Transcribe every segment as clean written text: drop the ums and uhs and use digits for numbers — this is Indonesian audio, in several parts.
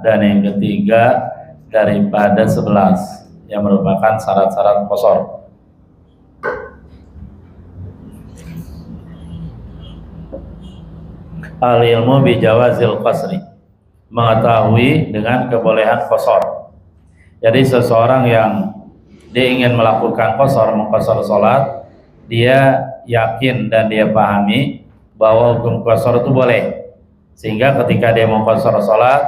dan yang ketiga daripada 11 yang merupakan syarat-syarat qasar. Al-ilmu bi jawazil qasri, mengetahui dengan kebolehan qasar. Jadi seseorang yang dia ingin melakukan qasar, mengqasar salat, dia yakin dan dia pahami bahwa hukum qasar itu boleh. Sehingga ketika dia mengqasar salat,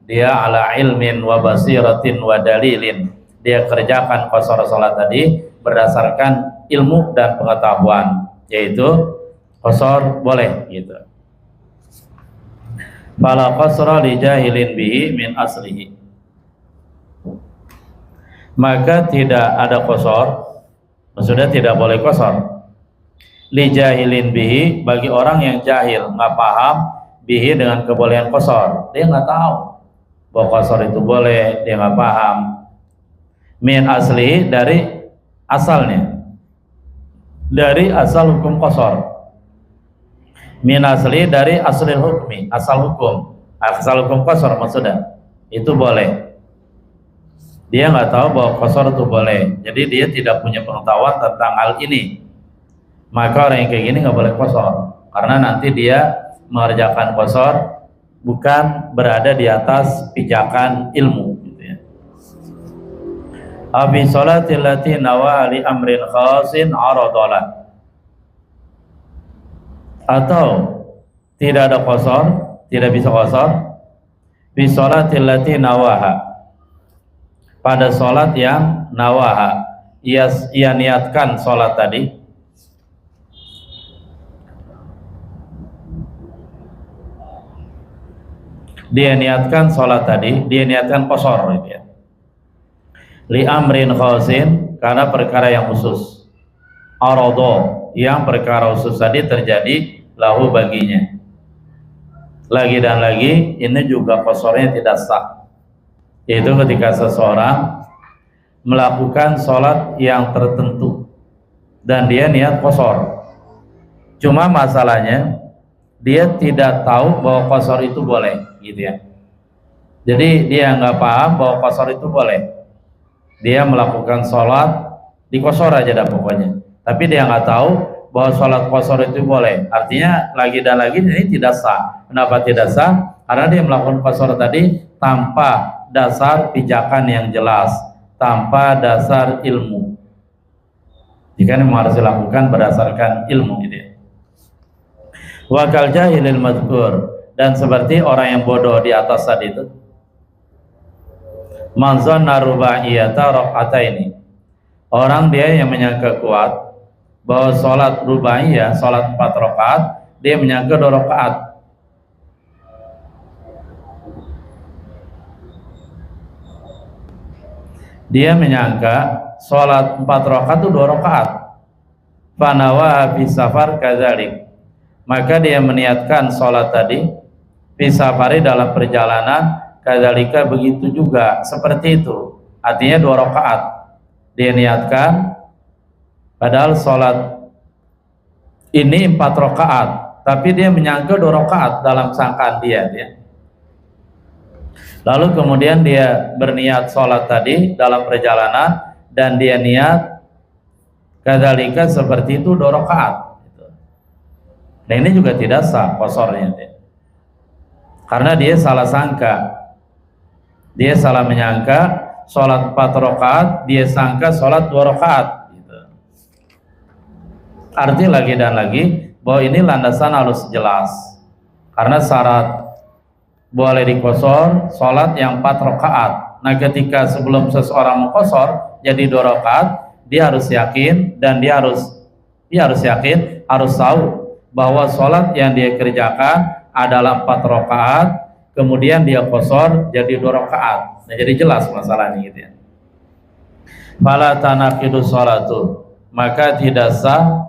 dia ala ilmin wa basiratin wa dalilin. Dia kerjakan qasar salat tadi berdasarkan ilmu dan pengetahuan, yaitu qasar boleh gitu. Fala qasra li jahilin bihi min aslihi, maka tidak ada qasar, maksudnya tidak boleh qasar li jahilin bihi, bagi orang yang jahil, nggak paham bihi dengan kebolehan qasar. Dia nggak tahu bahwa qasar itu boleh, dia nggak paham. Min asli, dari asalnya, dari asal hukum qasar. Min asli, dari aslil hukmi, asal hukum qasar maksudnya itu boleh. Dia nggak tahu bahwa qasar itu boleh, jadi dia tidak punya pengetahuan tentang hal ini. Maka orang yang kayak gini nggak boleh qasar, karena nanti dia mengerjakan qasar bukan berada di atas pijakan ilmu gitu ya. Abi sholatil lati nawa li amrin khasin aradalah, atau tidak ada qasar, tidak bisa qasar bi sholatil lati nawaha, pada sholat yang nawaha, ia niatkan sholat tadi, dia niatkan sholat tadi, dia niatkan qasar gitu ya. Li amrin khasin, karena perkara yang khusus. Arado, yang perkara khusus tadi terjadi lahu baginya. Lagi dan lagi ini juga qasarnya tidak sah, yaitu ketika seseorang melakukan sholat yang tertentu dan dia niat qasar, cuma masalahnya dia tidak tahu bahwa qasar itu boleh gitu ya. Jadi dia nggak paham bahwa qasar itu boleh, dia melakukan sholat di qasar aja dah pokoknya, tapi dia nggak tahu bahwa sholat qasar itu boleh. Artinya lagi dan lagi ini tidak sah. Kenapa tidak sah? Karena dia melakukan qasar tadi tanpa dasar pijakan yang jelas, tanpa dasar ilmu. Jika memang harus dilakukan berdasarkan ilmu gitu ya. Wakal jahilil madhkur, dan seperti orang yang bodoh di atas tadi itu, man zanna rubaiyata raka'ataini, orang dia yang menyangka kuat bahwa sholat rubaiyah, sholat 4 rakaat, dia menyangka 2 rakaat. Dia menyangka sholat 4 rakaat itu 2 rakaat. Fanawa fi safar kadzalik, maka dia meniatkan sholat tadi fi safari, dalam perjalanan, kadzalika, begitu juga, seperti itu. Artinya 2 rakaat dia niatkan, padahal sholat ini 4 rakaat, tapi dia menyangka 2 rakaat dalam sangkaan dia. Lalu kemudian dia berniat sholat tadi dalam perjalanan, dan dia niat kadzalika, seperti itu, 2 rakaat. Nah ini juga tidak sah qasarnya, karena dia salah sangka, dia salah menyangka sholat 4 rakaat, dia sangka sholat 2 rakaat gitu. Arti lagi dan lagi bahwa ini landasan harus jelas, karena syarat boleh diqasar sholat yang 4 rakaat. Nah ketika sebelum seseorang mengqasar jadi 2 rakaat, dia harus yakin, dan dia harus yakin, harus tahu bahwa sholat yang dia kerjakan adalah 4 rakaat, kemudian dia qasar jadi 2 rakaat. Nah jadi jelas masalahnya gitu ya. Fala tanaqidu sholatu, maka tidak sah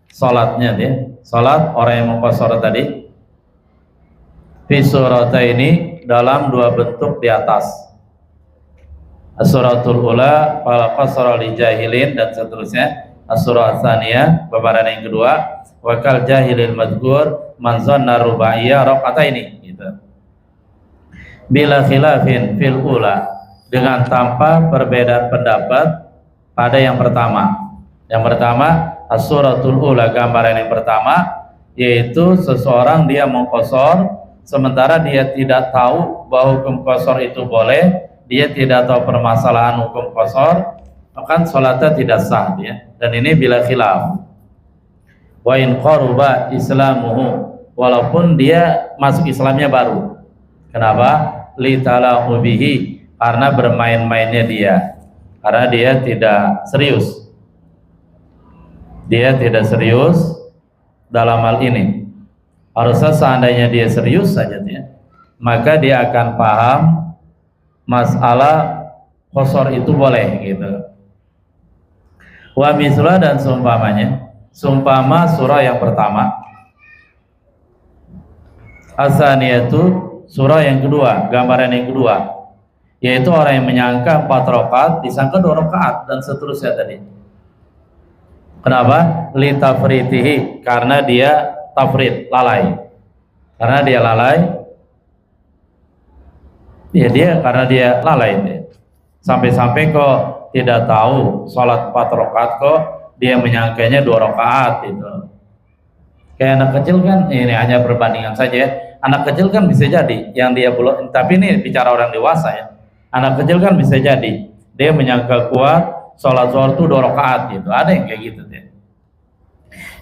sholatnya dia, sholat orang yang mengqasar tadi, fi surataini, dalam 2 bentuk di atas. As-suratul ula fala qasara li jahilin, dan seterusnya. As-surah tsaniyah, babaran yang kedua, wakal jahilil madhkur man zanna rubaiyah raka'ataini gitu. bila khilafin fil ula, dengan tanpa perbedaan pendapat pada yang pertama. Yang pertama as-suratul ula, gambaran yang pertama, yaitu seseorang dia mengqashar sementara dia tidak tahu bahwa hukum qashar itu boleh, dia tidak tahu permasalahan hukum qashar, maka salatnya tidak sah ya. Dan ini bila khilaf. Wa in qaruba islamuhu, walaupun dia masuk Islamnya baru. Kenapa? Li talahu bihi, karena bermain-mainnya dia, karena dia tidak serius. Dia tidak serius dalam hal ini. Harusnya seandainya dia serius saja ya, maka dia akan paham masalah qashar itu boleh gitu. Wa mislah, dan seumpamanya, seumpama surah yang pertama, asaniyatu, surah yang kedua, gambaran yang kedua, yaitu orang yang menyangka 4 rakaat disangka 2 rakaat dan seterusnya tadi. Kenapa? Li tafritihi, karena dia tafrit, lalai. Karena dia lalai, ya dia karena dia lalai dia. Sampai-sampai kok tidak tahu sholat 4 rakaat, kok dia menyangkanya 2 rakaat itu. Kayak anak kecil kan, ini hanya perbandingan saja ya. Anak kecil kan bisa jadi yang dia belum, tapi ini bicara orang dewasa ya. Anak kecil kan bisa jadi dia menyangka kuat sholat zuhur itu 2 rakaat gitu. Ada yang kayak gitu deh.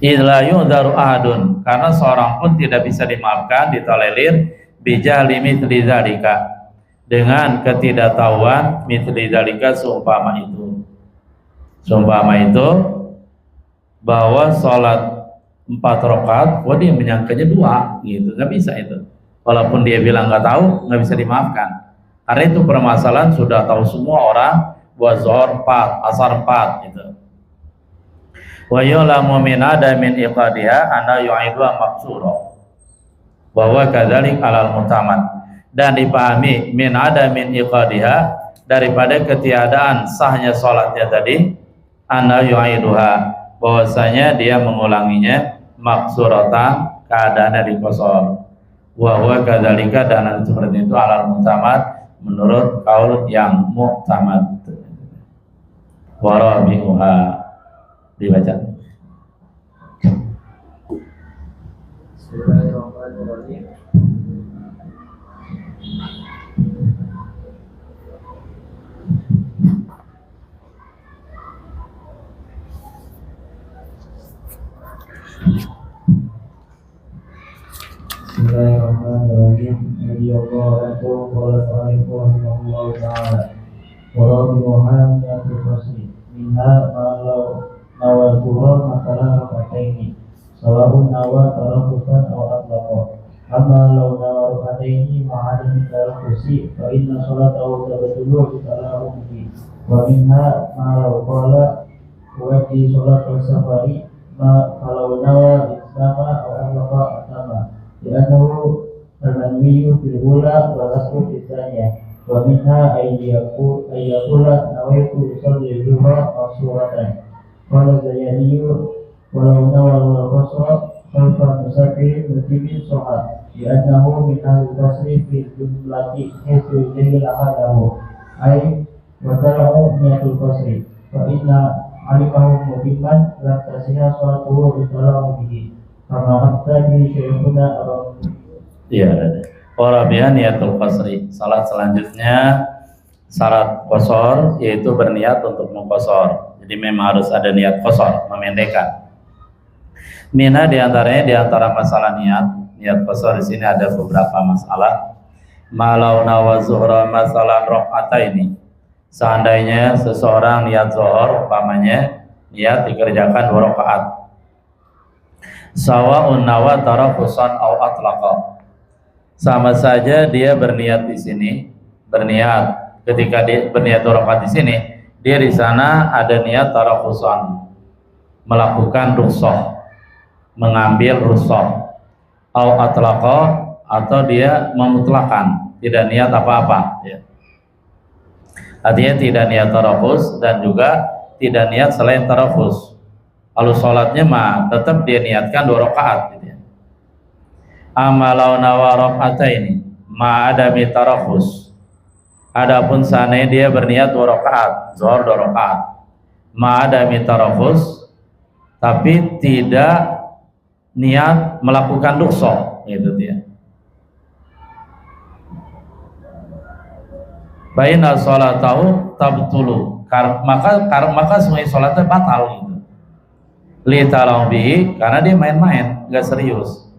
Idza yu'dzaru ahadun, karena seorang pun tidak bisa dimaafkan, ditolerir bijahli mithli dzalika, dengan ketidaktahuan mithli dzalika, seumpama itu. Seumpama itu bahwa sholat 4 rakaat, wah dia menyangkanya 2 gitu, nggak bisa itu. Walaupun dia bilang nggak tahu, nggak bisa dimaafkan. Karena itu permasalahan sudah tahu semua orang, buat zuhur 4, asar 4 gitu. Wa yulamu min adamin iqadiha ana yu'idu maqsura, bahwa kadzalik alal mutamad, dan dipahami min adamin iqadiha, daripada ketiadaan sahnya salatnya tadi, ana yu'iduha, bahwasanya dia mengulanginya maksuratan, keadaannya diqashar. Wa huwa kadzalika, dan seperti itu alal mutamad, menurut kaul yang mu'tamad. Wa rabi'uha, dibaca. Bismillahirrahmanirrahim. Bismillahirrahmanirrahim. Radhiyallahu anhu ta'ala wa rabi'uha mi'atul fasli minha ma'lau nawal qur'an masalah raka'ataini sawa'un nawa tarakufan aw atlaqa. Amma law nawa raka'ataini ma'adami tarakusi fa inna salatahu tabtulu bi talahuhi. Wa minha ma'lau qala wa fi salatul safari ma kalau nawa islama aw atlaqa atama, li'annahu al-manwiyu fil ula wa lasru fil tsaniyah. Wa minha ayyakula nawaitu usalli dhuhra aw suratan. Qala Zayaniyu walau nawal al-qasra khalfa musafir mutimin sohat, li'annahu min al-qasri fi jumlati haitsu jahil ahadahu ay wa talahu niyatul qasri fa inna alimahu mutiman lam tasiha salatuhu bitalahu bihi kama aqtadi syekhuna Iya, ada. Warabiha niyatul qasri. Salat selanjutnya syarat qashar, yaitu berniat untuk mengqashar. Jadi memang harus ada niat qashar, memendekkan. Mina diantaranya, diantara masalah niat qashar di sini ada beberapa masalah. Malau nawa zuhra masalah rakaataini. Seandainya seseorang niat zuhur, umpamanya niat dikerjakan 2 rakaat. Sawa'un nawa tarafusan aw atlaqa. Sama saja dia berniat di sini, berniat ketika dia berniat 2 rakaat di sini, dia di sana ada niat tarafusan, melakukan rukhsah, mengambil rukhsah, au atlaqa, atau dia memutlakan, tidak niat apa-apa ya. Artinya tidak niat tarafus dan juga tidak niat selain tarafus. Kalau sholatnya mah tetap dia niatkan 2 rakaat gitu ya. Amalau nawa raka'ataini, ma'adami tarakhus. Adapun seandainya dia berniat 2 rakaat, zuhur 2 rakaat, ma'adami tarakhus, tapi tidak niat melakukan duksho, itu dia. Baina sholatahu tabtulu, maka semua sholatnya batal gitu. Li tarawih, karena dia main-main, nggak serius.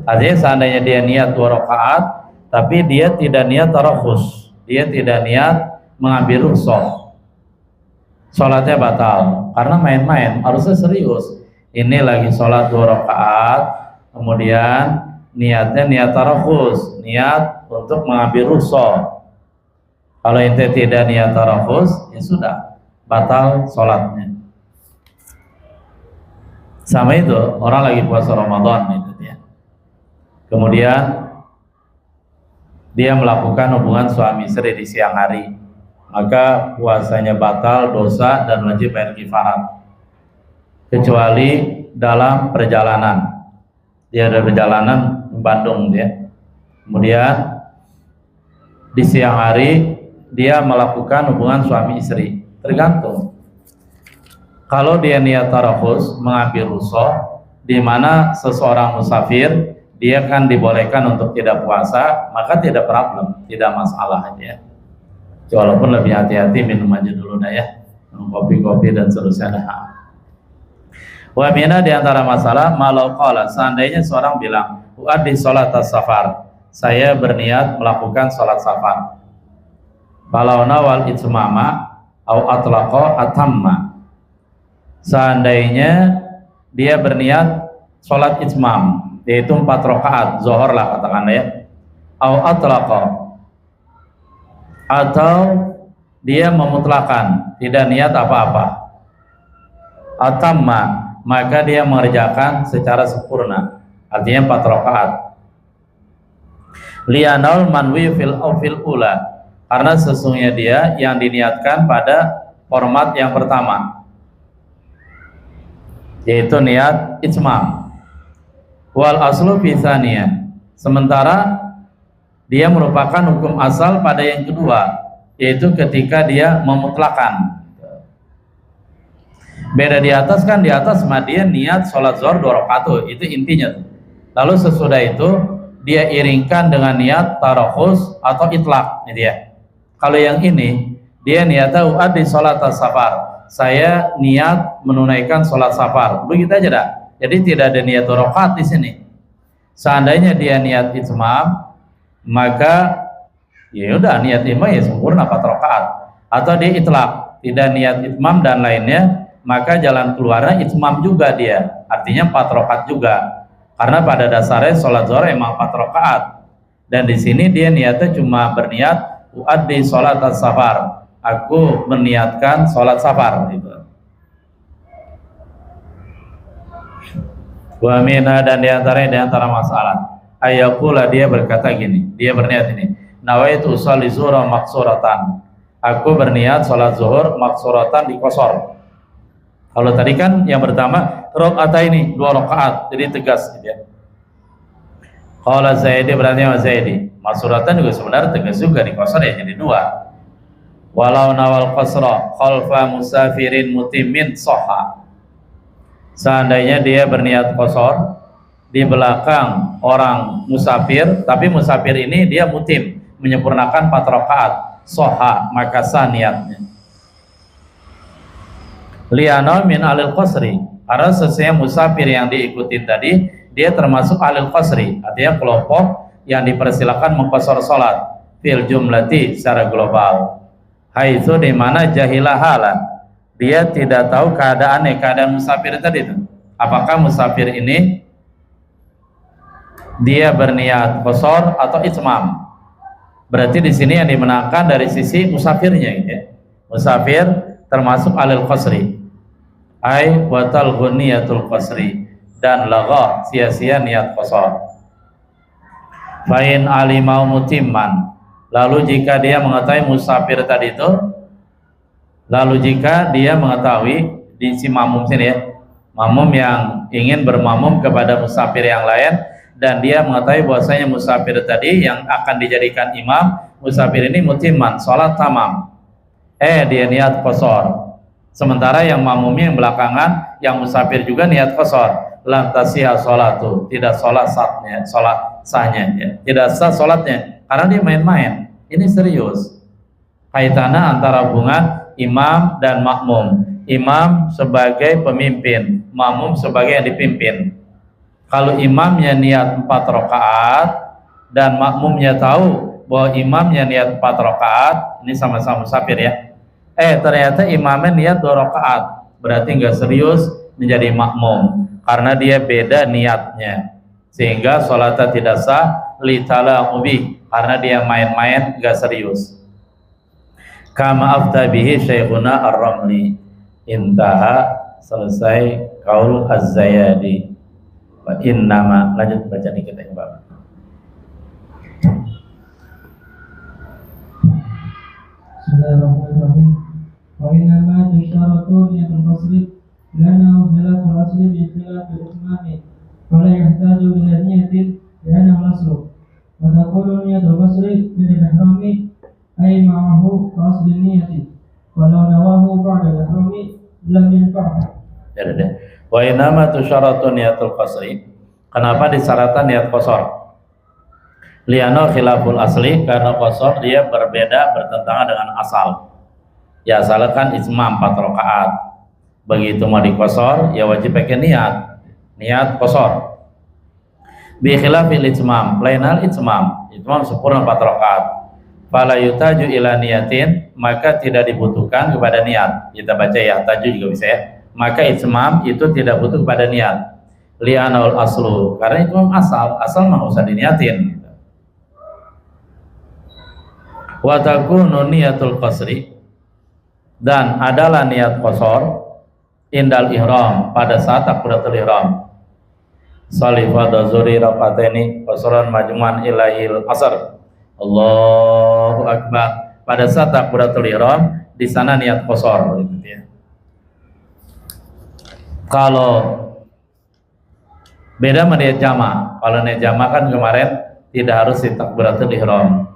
Artinya seandainya dia niat 2 rakaat, tapi dia tidak niat tarakhus, dia tidak niat mengambil rukhsah, sholatnya batal karena main-main. Harusnya serius. Ini lagi sholat 2 rakaat, kemudian niatnya niat tarakhus, niat untuk mengambil rukhsah. Kalau ente tidak niat tarakhus, ya sudah, batal sholatnya. Sama itu orang lagi puasa Ramadan itu dia. Kemudian dia melakukan hubungan suami istri di siang hari, maka puasanya batal, dosa, dan wajib bayar kifarat. Kecuali dalam perjalanan. Dia ada perjalanan di Bandung dia. Kemudian di siang hari dia melakukan hubungan suami istri. Tergantung. Kalau dia niat tarakhus, mengambil rukhsah, di mana seseorang musafir, dia kan dibolehkan untuk tidak puasa, maka tidak problem, tidak masalah ya. Walaupun lebih hati-hati, minum aja dulu dah ya, minum kopi-kopi dan seterusnya dah. Wa mina di antara masalah, malau qala, seandainya seorang bilang, uaddi sholat as-safar, saya berniat melakukan sholat safar. Kalau nawal itmama au atlaqa atamma, seandainya dia berniat sholat itmam, yaitu 4 rakaat zuhur lah katakan ya, au atlaqa, atau dia memutlakan, tidak niat apa-apa, atamma, maka dia mengerjakan secara sempurna, artinya 4 rakaat. Lianal manwi fil ula, karena sesungguhnya dia yang diniatkan pada format yang pertama, yaitu niat itmam. Wal aslu fi tsaniyah, sementara dia merupakan hukum asal pada yang kedua, yaitu ketika dia memutlakan. Beda di atas kan, di atas mah dia niat sholat zuhur 2 rakaat, itu intinya tuh. Lalu sesudah itu dia iringkan dengan niat tarakhus atau itlaq, gitu ya. Kalau yang ini dia niatnya uaddi sholat as-safar, saya niat menunaikan sholat safar, begitu aja dah. Jadi tidak ada niat 2 rakaat di sini. Seandainya dia niat itmam, maka ya udah niat itmam ya sempurna 4 rakaat. Atau dia itlaq, tidak niat itmam dan lainnya, maka jalan keluarnya itmam juga dia, artinya 4 rakaat juga. Karena pada dasarnya sholat zuhur emang 4 rakaat. Dan di sini dia niatnya cuma berniat uaddi sholat as-safar, aku meniatkan sholat safar gitu. Wa minha, dan diantara masalah, ayakula, dia berkata gini, dia berniat ini, nawaitu sholli zuhra maksuratan, aku berniat sholat zuhur maksuratan dikosor. Kalau tadi kan yang pertama rakaat ini 2 rakaat, jadi tegas gitu ya. Qala Zaidi, berarti sama Zaidi, maksuratan juga sebenarnya tegas juga, dikosor ya jadi 2. Walau nawal qasra khalfa musafirin mutimmin soha, seandainya dia berniat qasar di belakang orang musafir, tapi musafir ini dia mutim, menyempurnakan 4 rakaat, soha, maka sah niatnya. Li'anau min alil qasri, karena sesungguhnya musafir yang diikuti tadi dia termasuk alil qasri, artinya kelompok yang dipersilakan mengqasar salat fil jumlati secara global. Haitsu, di mana jahilah halan, dia tidak tahu keadaannya, keadaan musafir tadi itu. Apakah musafir ini dia berniat qasar atau itmam? Berarti di sini yang dimenangkan dari sisi musafirnya gitu ya. Musafir termasuk alil qasri, ai watal ghuniyatul qasri, dan lagha, sia-sia niat qasar. Fa'in alimau mutimman, lalu jika dia mengetahui musafir tadi itu, lalu jika dia mengetahui di si mamum sini ya, mamum yang ingin bermamum kepada musafir yang lain, dan dia mengetahui bahwasanya musafir tadi yang akan dijadikan imam, musafir ini mutimman, sholat tamam, dia niat qasar. Sementara yang makmumnya yang belakangan, yang musafir juga niat qasar, lam tasihha sholatu, tidak sholat sahnya, ya. Tidak sah sholatnya karena dia main-main. Ini serius kaitannya antara hubungan imam dan makmum. Imam sebagai pemimpin, makmum sebagai yang dipimpin. Kalau imamnya niat 4 rakaat dan makmumnya tahu bahwa imamnya niat 4 rakaat, ini sama-sama musafir ya. Ternyata imamnya niat 2 rakaat, berarti nggak serius menjadi makmum karena dia beda niatnya, sehingga sholatnya tidak sah litala'ubi karena dia main-main nggak serius. Kama afta bihi Syekhuna Ar-Ramli. Intaha, selesai kaul Az-Zayadi. Wa innama, lanjut baca dikit ya Bapak. Bismillahirrahmanirrahim. Wa innama tusharatu niyatul qasri lana khilaful asli bi khilafil imami fala yahtaju ila niyatin lana al-aslu wa taqulu niyatul qasri bil ihrami ay ma'ahu qasd niyati walau nawahu ba'da al-ihrami lam yanfa'hu. Ya deh. Wa innama tusharatu niyatul qasri. Kenapa disyaratkan niat qasar? Liano khilaful asli, karena qasar dia berbeda, bertentangan dengan asal. Ya asalkan isma 4 rakaat. Begitu mau diqasar, ya wajib pakai niat qasar. Bi khilafil itmam, lain hal itmam sempurna 4 rakaat. Fala yutaju ila niyatin, maka tidak dibutuhkan kepada niat. Kita baca ya, taju juga bisa ya. Maka itmam itu tidak butuh kepada niat. Li'anul aslu, karena itu asal mah usah diniatin. Wa takunu niyatul qasri, dan adalah niat qasar indal ihram, pada saat takbiratul ihram. Salifat dzuri rakaataini qasran majmu'an ilahil asar. Allahu akbar. Pada saat takbiratul ihram, di sana niat qasar gitu ya. Kalau beda sama niat jama'. Kalau niat jama' kan kemarin tidak harus di takbiratul ihram.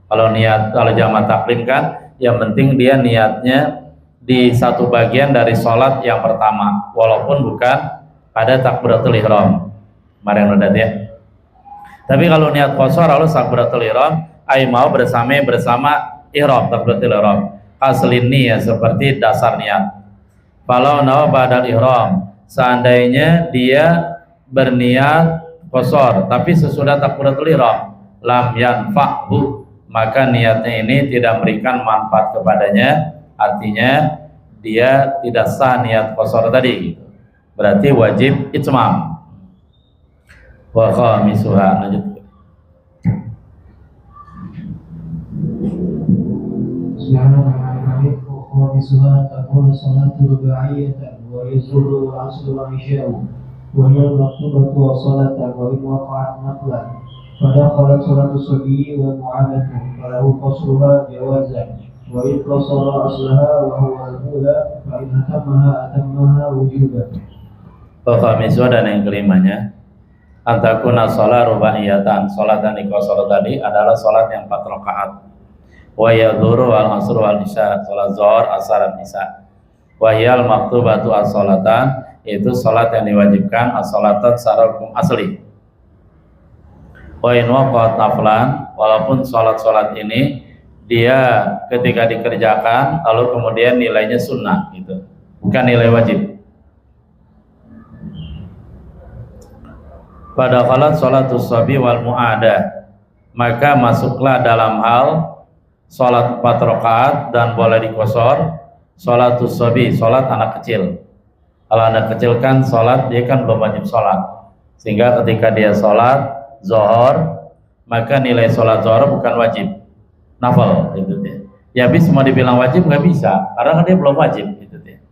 Kalau jama' taklim kan yang penting dia niatnya di satu bagian dari sholat yang pertama, walaupun bukan pada takbiratul ihram. Kemarin udah ya. Tapi kalau niat qasar harus takbiratul ihram, mau bersama ihram, takbiratul ihram. Aslin niat seperti dasar niat. Kalau nawa badal ihram, seandainya dia berniat qasar tapi sesudah takbiratul ihram, lam yanfa'hu, maka niatnya ini tidak memberikan manfaat kepadanya, artinya dia tidak sah niat qasar tadi, berarti wajib itmam. Wa khamisuha, lanjut. Bismillahirrahmanirrahim. Wa khamisuha takunu salatu rubaiyatan wa yazuru al-asru wa isya'u وهي المكتوبة وصلاة وإن وقعت نقلا فدخلت صلاة الصبي والمعانة فله قصرها جوازا وإن قصر أصلها وهو الأولى فإن أتمها وجوبا. Khamiswa, dan yang kelimanya antakuna sholat rubaiyatan, sholat yang diqasar tadi adalah sholat yang 4 rakaat. Wa yadhuru wal asru wal isya, sholat zuhur, asar, dan isya. Wa hiyal maktubatu as-sholatan, itu sholat yang diwajibkan as-sholatan secara hukum asli. Wa in waqa'at naflan, walaupun sholat ini dia ketika dikerjakan lalu kemudian nilainya sunnah gitu, bukan nilai wajib. Pada qalat sholatus shabi wal mu'adah, maka masuklah dalam hal sholat 4 rakaat dan boleh diqasar sholatus shabi, sholat anak kecil. Kalau anak kecil kan sholat, dia kan belum wajib sholat, sehingga ketika dia sholat zuhur, maka nilai sholat zuhur bukan wajib, nafal gitu dia. Ya habis mau dibilang wajib nggak bisa, karena dia belum wajib gitu dia.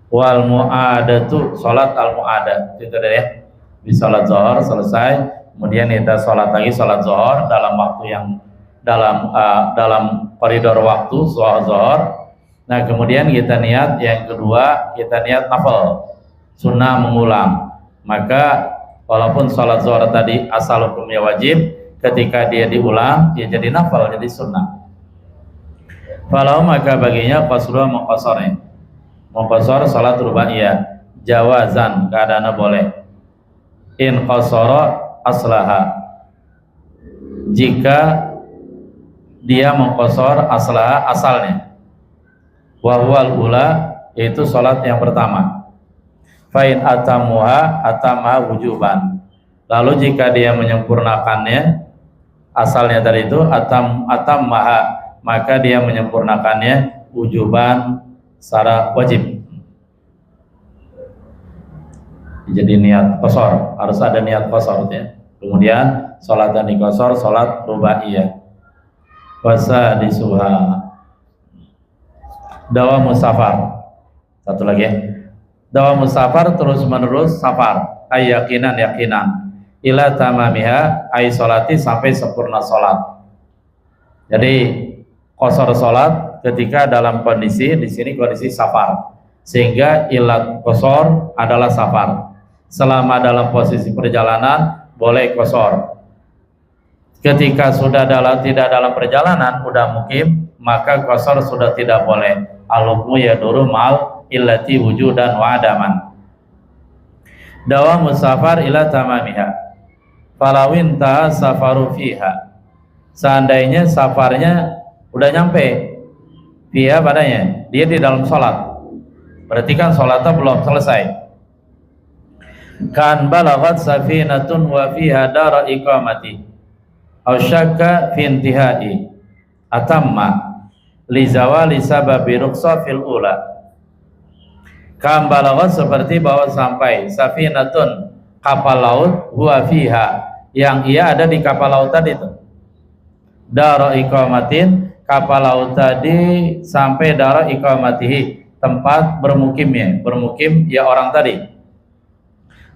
Wal mu'adatu, sholat al mu'adah gitu deh ya. Di sholat zuhur selesai, kemudian kita sholat lagi sholat zuhur dalam waktu yang dalam koridor waktu sholat zuhur. Nah kemudian kita niat yang kedua, kita niat nafal, sunnah mengulang. Maka walaupun sholat zuhur tadi asal hukumnya wajib, ketika dia diulang dia jadi nafal, jadi sunnah. Falau maka baginya qasruha mengqasar salat rubaiyah jawazan, keadaannya boleh. In qasara aslaha, jika dia mengqasar aslaha asalnya, wa huwal ula, yaitu salat yang pertama. Fa in atamuha wujuban, lalu jika dia menyempurnakannya asalnya tadi itu atammaha, maka dia menyempurnakannya wujuban secara wajib. Jadi niat qasar, harus ada niat qasar ya. Kemudian salat yang diqasar salat rubaiyah. Wasa disuha dawa musafar. Satu lagi ya. Dawa musafar terus menerus safar, ay yakinan ila tamamiha, ay salati sampai sempurna salat. Jadi qasar salat ketika dalam kondisi di sini kondisi safar, sehingga ilat qasar adalah safar. Selama dalam posisi perjalanan boleh qasar. Ketika sudah tidak dalam perjalanan, udah mukim, maka qasar sudah tidak boleh. Al-hukmu yaduru mal illati wujudan wa adaman. Dawa musafar ila tamamiha, falawin ta safaru fiha, seandainya safarnya udah nyampe dia padanya, dia di dalam sholat, berarti kan sholatnya belum selesai. Kan balaghat safinatun wa fiha dara iqamati aw syakka fi intihai atamma li zawali sababi rukhsah fil ula. Kan balaghat seperti bahwa sampai safinatun, kapal laut, huwa fiha, yang ia ada di kapal laut tadi itu, dara iqamatin, kapal laut tadi sampai darah iqamatihi, tempat bermukim ya orang tadi.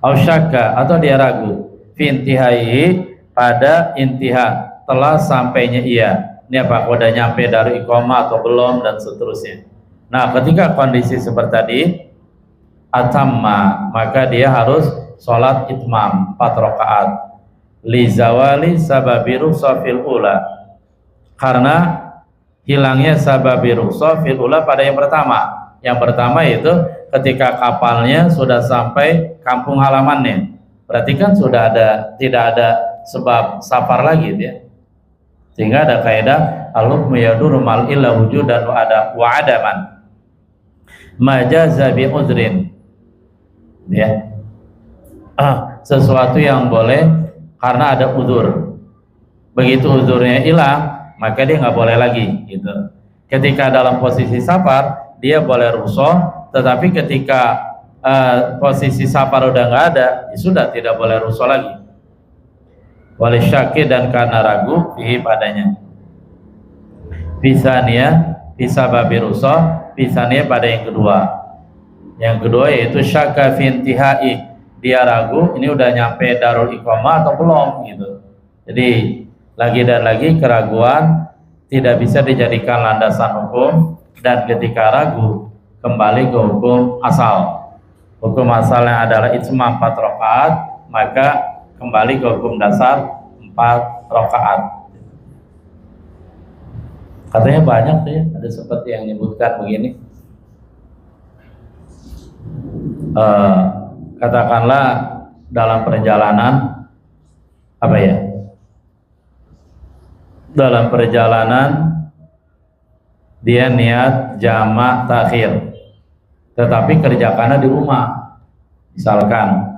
Ausyaka, atau dia ragu, fi intihai, pada intiha, telah sampainya ia. Ini apa? Udah nyampe dari iqamah atau belum, dan seterusnya. Nah, ketika kondisi seperti tadi, atamma, maka dia harus sholat itmam 4 rakaat. Li zawali sababi rukhsah fil ula, karena hilangnya sababi rukhsah fil ula pada yang pertama. Yang pertama itu ketika kapalnya sudah sampai kampung halamannya, berarti kan sudah tidak ada sebab safar lagi ya. Sehingga ada kaidah al-hukmu yaduru mal illa wujudan wa adaman majaza bi udhrin ya. Sesuatu yang boleh karena ada udzur. Begitu udzurnya hilang, maka dia nggak boleh lagi gitu. Ketika dalam posisi safar dia boleh rukhsah, tetapi ketika posisi safar udah nggak ada, ya sudah tidak boleh rukhsah lagi. Wali syaki, dan karena ragu fihi padanya. Bisania bisa babi rukhsah, bisania pada yang kedua. Yang kedua yaitu syaka fi intihai, dia ragu ini udah nyampe darul iqamah atau belum gitu. Jadi lagi dan lagi keraguan tidak bisa dijadikan landasan hukum, dan ketika ragu kembali ke hukum asal. Hukum asalnya adalah itmam 4 rakaat, maka kembali ke hukum dasar 4 rakaat. Katanya banyak tuh ya, ada seperti yang menyebutkan begini. Katakanlah dalam perjalanan apa ya? Dalam perjalanan dia niat jamak takhir, tetapi kerjakannya di rumah. Misalkan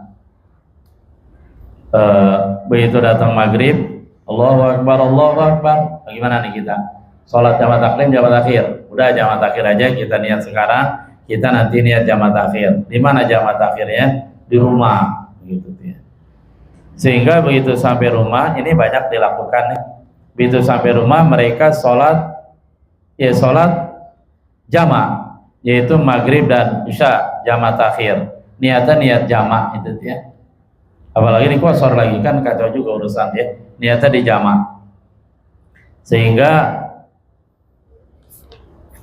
begitu datang maghrib, Allahu Akbar, bagaimana nih kita? Sholat jamak takdim, jamak takhir. Udah jamak takhir aja kita niat sekarang, kita nanti niat jamak takhir. Di mana jamak takhirnya? Di rumah, gitu ya. Sehingga begitu sampai rumah, ini banyak dilakukan nih. Begitu sampai rumah mereka sholat jamak, yaitu maghrib dan isya jamak takhir. Niatnya niat jamak itu ya. Apalagi di qasar lagi kan kacau juga urusan ya. Niatnya di jamak. Sehingga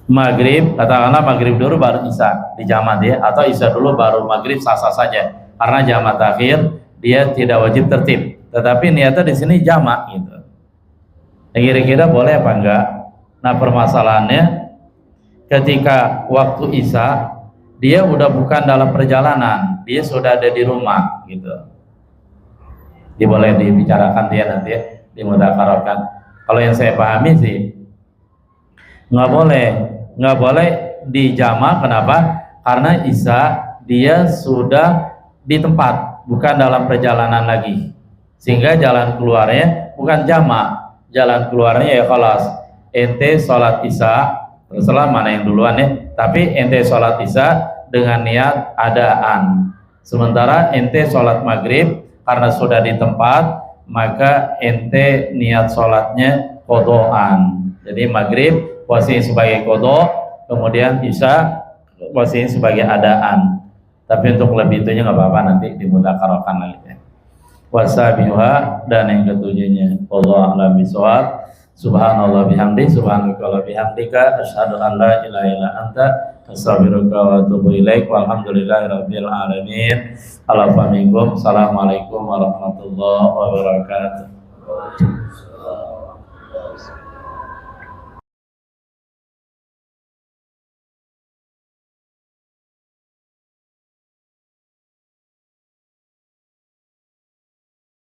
maghrib, katakanlah maghrib dulu baru isya di jamak ya, atau isya dulu baru maghrib sah-sah saja. Karena jamak takhir dia tidak wajib tertib. Tetapi niatnya di sini jamak gitu. Kira-kira boleh apa enggak? Nah, permasalahannya ketika waktu Isya dia udah bukan dalam perjalanan, dia sudah ada di rumah gitu. Dia boleh dibicarakan dia nanti ya, dimudzakarahkan. Kalau yang saya pahami sih nggak boleh dijamak. Kenapa? Karena Isya dia sudah di tempat, bukan dalam perjalanan lagi, sehingga jalan keluarnya bukan jamak, jalan keluarnya ya khalas ente sholat Isya, terserah mana yang duluan ya, tapi ente sholat Isya dengan niat adaan, sementara ente sholat maghrib karena sudah di tempat, maka ente niat sholatnya kodoan. Jadi maghrib posisi sebagai kodo, kemudian Isya posisi sebagai adaan. Tapi untuk lebih itunya nggak apa-apa, nanti dimudzakarahkan lagi ya. Wasabiha, dan yang ketujuhnya wallahu a'lam bishawab. Subhanallah bihamdi, subhanallah bihamdika, asyhadu an la ilaha illa anta, astaghfiruka wa atubu ilaik. Walhamdulillahirabbil alamin. Assalamualaikum warahmatullahi wabarakatuh.